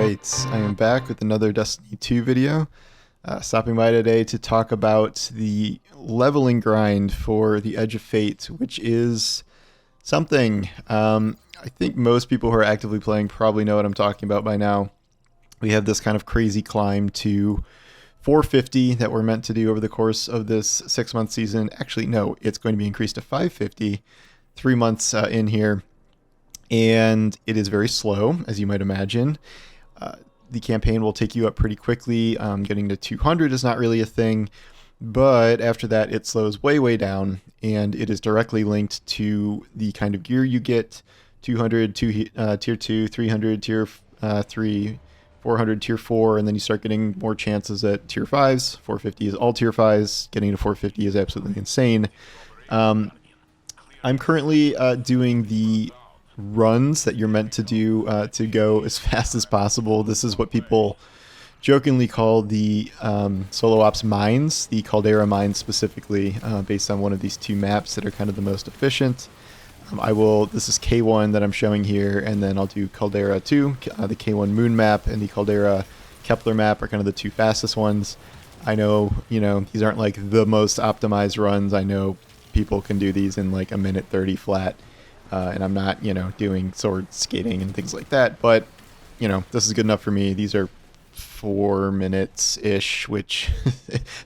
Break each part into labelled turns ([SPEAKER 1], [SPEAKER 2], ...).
[SPEAKER 1] Alright, I am back with another Destiny 2 video. Stopping by today to talk about the leveling grind for the Edge of Fate, which is something. I think most people who are actively playing probably know what I'm talking about by now. We have this kind of crazy climb to 450 that we're meant to do over the course of this 6-month season. Actually, no, it's going to be increased to 550 3 months in here. And it is very slow, as you might imagine. The campaign will take you up pretty quickly. Getting to 200 is not really a thing, but after that it slows way down, and it is directly linked to the kind of gear you get. 200 tier 2, 300 tier 3, 400 tier 4, and then you start getting more chances at tier 5s. 450 is all tier 5s. Getting to 450 is absolutely insane. I'm currently doing the runs that you're meant to do to go as fast as possible. This is what people jokingly call the solo ops mines, the Caldera mines specifically, based on one of these two maps that are kind of the most efficient. This is K1 that I'm showing here, and then I'll do Caldera 2. The K1 Moon map and the Caldera Kepler map are kind of the two fastest ones. I know, these aren't like the most optimized runs. I know people can do these in like a minute 30 flat. And I'm not, doing sword skating and things like that. But, this is good enough for me. These are 4 minutes-ish, which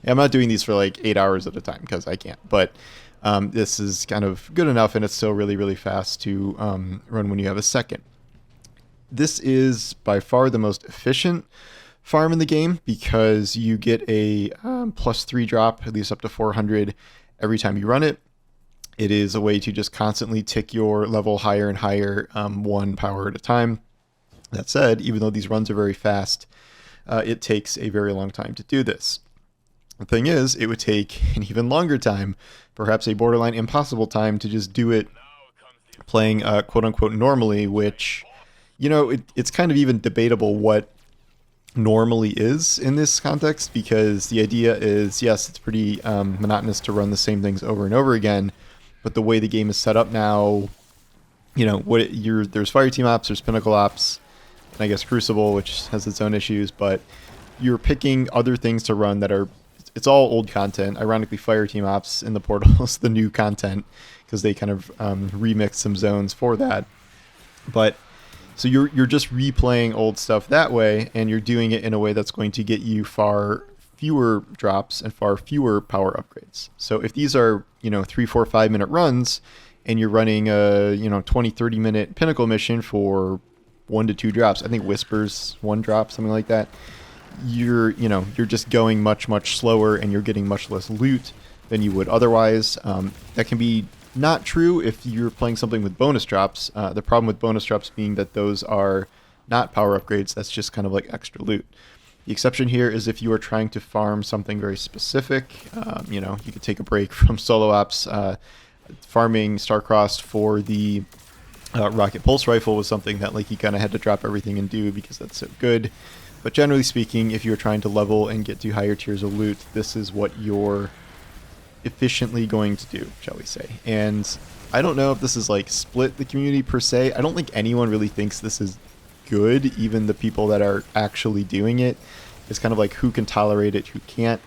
[SPEAKER 1] I'm not doing these for like 8 hours at a time because I can't. But this is kind of good enough, and it's still really fast to run when you have a second. This is by far the most efficient farm in the game because you get a +3 drop, at least up to 400 every time you run it. It is a way to just constantly tick your level higher and higher, 1 power at a time. That said, even though these runs are very fast, it takes a very long time to do this. The thing is, it would take an even longer time, perhaps a borderline impossible time, to just do it playing quote-unquote normally, which, it's kind of even debatable what normally is in this context, because the idea is, yes, it's pretty monotonous to run the same things over and over again. But the way the game is set up now, there's Fireteam Ops, there's Pinnacle Ops, and I guess Crucible, which has its own issues, but you're picking other things to run that it's all old content. Ironically, Fireteam Ops in the portal is the new content because they kind of remixed some zones for that. But so you're just replaying old stuff that way, and you're doing it in a way that's going to get you far fewer drops and far fewer power upgrades. So if these are 3, 4, 5 minute runs, and you're running a 20, 30 minute Pinnacle mission for 1 to 2 drops, I think Whispers 1 drop, something like that, you're just going much slower, and you're getting much less loot than you would otherwise. That can be not true if you're playing something with bonus drops. The problem with bonus drops being that those are not power upgrades. That's just kind of like extra loot. The exception here is if you are trying to farm something very specific. You could take a break from solo ops. Farming Starcrossed for the rocket pulse rifle was something that you kind of had to drop everything and do because that's so good. But generally speaking, if you're trying to level and get to higher tiers of loot, this is what you're efficiently going to do, shall we say. And I don't know if this is split the community per se. I don't think anyone really thinks this is good. Even the people that are actually doing it, it's kind of like who can tolerate it, who can't.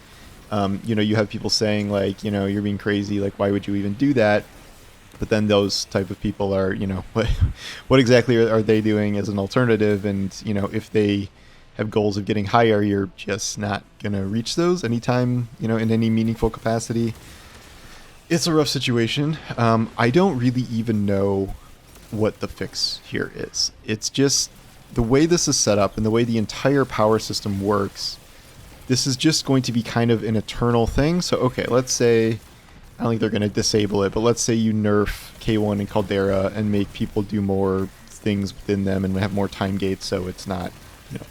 [SPEAKER 1] You have people saying you're being crazy, why would you even do that? But then those type of people are, what exactly are they doing as an alternative? And if they have goals of getting higher, you're just not gonna reach those anytime, in any meaningful capacity. It's a rough situation. I don't really even know what the fix here is. It's just the way this is set up and the way the entire power system works. This is just going to be kind of an eternal thing. So, okay, let's say, I don't think they're going to disable it, but let's say you nerf K1 and Caldera and make people do more things within them and have more time gates, so it's not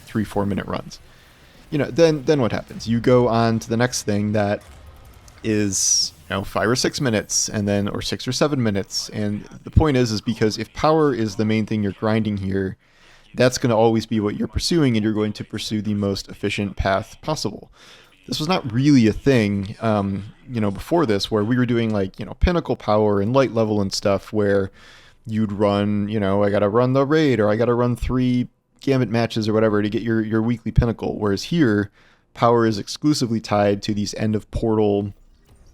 [SPEAKER 1] 3, 4 minute runs. Then what happens? You go on to the next thing that is 5 or 6 minutes, and then or 6 or 7 minutes. And the point is because if power is the main thing you're grinding here, that's going to always be what you're pursuing, and you're going to pursue the most efficient path possible. This was not really a thing, before this, where we were doing pinnacle power and light level and stuff, where you'd run, I got to run the raid, or I got to run 3 Gambit matches or whatever to get your weekly pinnacle. Whereas here, power is exclusively tied to these end of portal,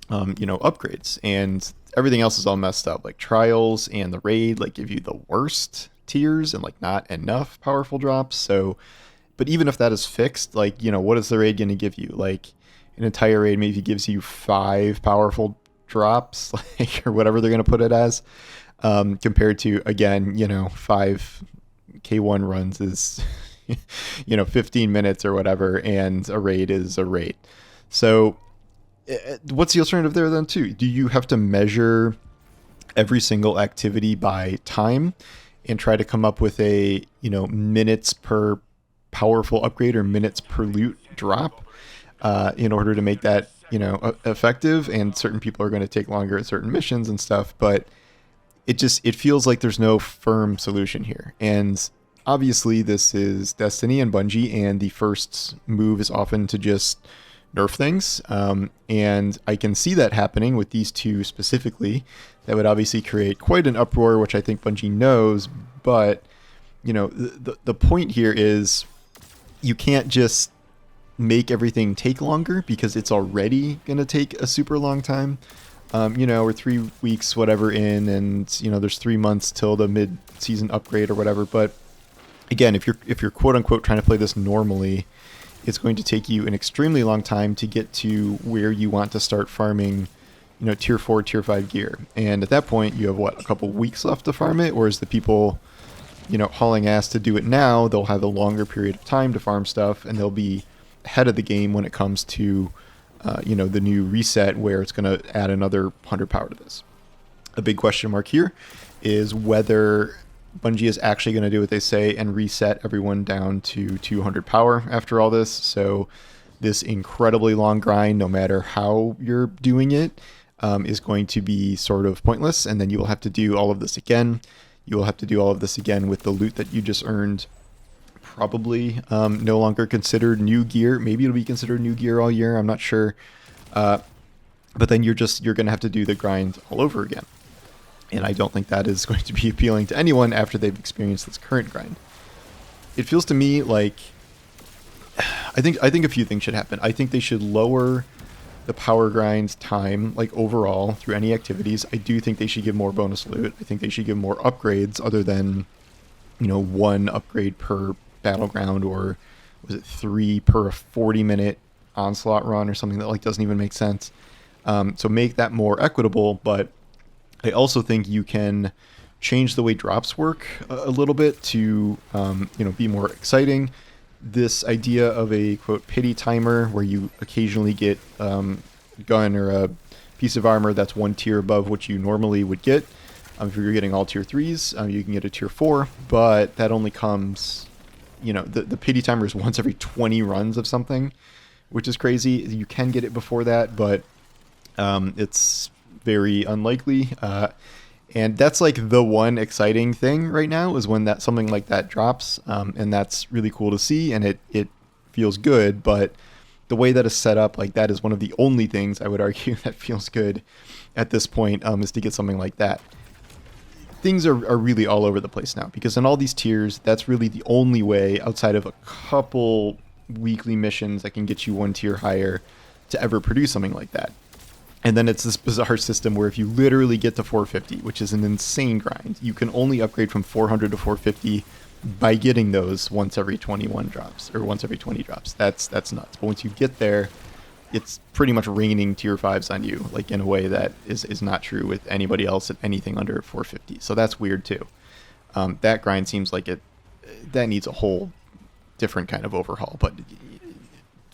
[SPEAKER 1] upgrades, and everything else is all messed up. Like trials and the raid, like give you the worst tiers and like not enough powerful drops. So, but even if that is fixed, like what is the raid going to give you? Like an entire raid maybe gives you 5 powerful drops, like or whatever they're going to put it as, compared to again 5 K1 runs is 15 minutes or whatever, and a raid is a raid. So what's the alternative there then too? Do you have to measure every single activity by time and try to come up with a minutes per powerful upgrade or minutes per loot drop in order to make that effective? And certain people are going to take longer at certain missions and stuff, but it feels like there's no firm solution here. And obviously this is Destiny and Bungie, and the first move is often to just nerf things. And I can see that happening with these two specifically. That would obviously create quite an uproar, which I think Bungie knows. But, the point here is you can't just make everything take longer because it's already going to take a super long time. We're 3 weeks, whatever in, and, there's 3 months till the mid-season upgrade or whatever. But again, if you're quote unquote trying to play this normally, it's going to take you an extremely long time to get to where you want to start farming, tier 4, tier 5 gear. And at that point, you have a couple weeks left to farm it, whereas the people, hauling ass to do it now, they'll have a longer period of time to farm stuff, and they'll be ahead of the game when it comes to, the new reset where it's going to add another 100 power to this. A big question mark here is whether Bungie is actually going to do what they say and reset everyone down to 200 power after all this. So this incredibly long grind, no matter how you're doing it, is going to be sort of pointless. And then you will have to do all of this again. You will have to do all of this again with the loot that you just earned. Probably no longer considered new gear. Maybe it'll be considered new gear all year. I'm not sure. But then you're going to have to do the grind all over again. And I don't think that is going to be appealing to anyone after they've experienced this current grind. It feels to me like I think a few things should happen. I think they should lower the power grind time, like overall through any activities. I do think they should give more bonus loot. I think they should give more upgrades other than 1 upgrade per battleground, or was it 3 per 40-minute onslaught run or something that doesn't even make sense. So make that more equitable, but I also think you can change the way drops work a little bit to, be more exciting. This idea of a, quote, pity timer where you occasionally get a gun or a piece of armor that's 1 tier above what you normally would get. If you're getting all tier 3s, you can get a tier 4, but that only comes, the pity timer is once every 20 runs of something, which is crazy. You can get it before that, but it's very unlikely, and that's like the one exciting thing right now is when that something like that drops, and that's really cool to see, and it feels good. But the way that is set up, like that is one of the only things I would argue that feels good at this point, is to get something like that. Things are really all over the place now because in all these tiers, that's really the only way outside of a couple weekly missions that can get you 1 tier higher to ever produce something like that. And then it's this bizarre system where if you literally get to 450, which is an insane grind, you can only upgrade from 400 to 450 by getting those once every 21 drops or once every 20 drops. That's nuts. But once you get there, it's pretty much raining tier 5s on you, like in a way that is not true with anybody else at anything under 450. So that's weird too. That grind seems like that needs a whole different kind of overhaul, but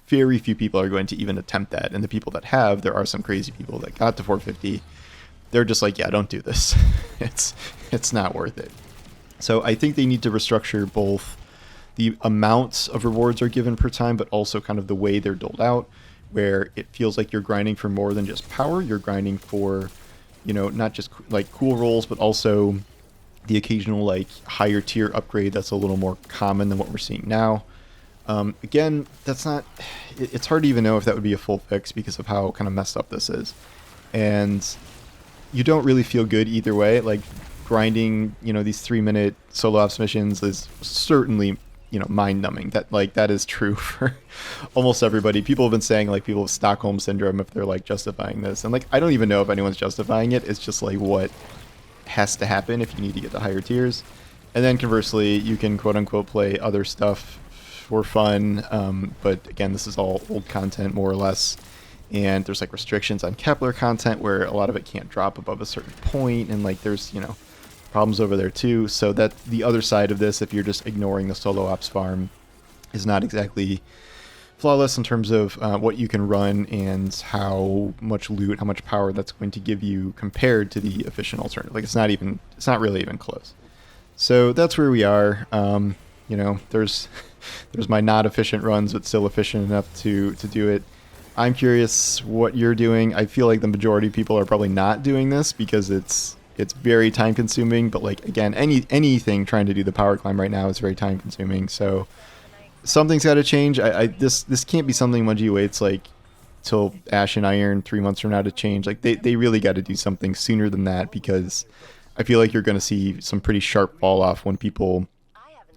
[SPEAKER 1] very few people are going to even attempt that. And the people that have, there are some crazy people that got to 450. They're just like, yeah, don't do this. It's not worth it. So I think they need to restructure both the amounts of rewards are given per time, but also kind of the way they're doled out, where it feels like you're grinding for more than just power. You're grinding for, not just like cool rolls, but also the occasional like higher tier upgrade that's a little more common than what we're seeing now. Again, that's not, it's hard to even know if that would be a full fix because of how kind of messed up this is. And you don't really feel good either way. Like grinding, these 3-minute solo ops missions is certainly, mind numbing. That like that is true for almost everybody. People have been saying like people have Stockholm syndrome if they're like justifying this, and like I don't even know if anyone's justifying it. It's just like what has to happen if you need to get to higher tiers. And then conversely, you can quote unquote play other stuff for fun. But again, this is all old content more or less. And there's like restrictions on Kepler content where a lot of it can't drop above a certain point, and like there's problems over there too. So that the other side of this, if you're just ignoring the solo ops farm, is not exactly flawless in terms of what you can run and how much loot, how much power that's going to give you compared to the efficient alternative. Like it's not really even close. So that's where we are. There's my not efficient runs, but still efficient enough to do it. I'm curious what you're doing. I feel like the majority of people are probably not doing this because it's very time consuming. But like again, anything trying to do the power climb right now is very time consuming. So something's got to change. This can't be something Bungie waits like till Ash and Iron 3 months from now to change. Like they really got to do something sooner than that, because I feel like you're going to see some pretty sharp fall off when people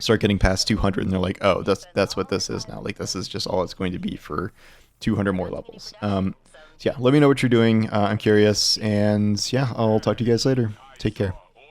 [SPEAKER 1] start getting past 200 and they're like, oh, that's what this is now. Like this is just all it's going to be for 200 more levels. So yeah, let me know what you're doing. I'm curious, and yeah, I'll talk to you guys later. Take care.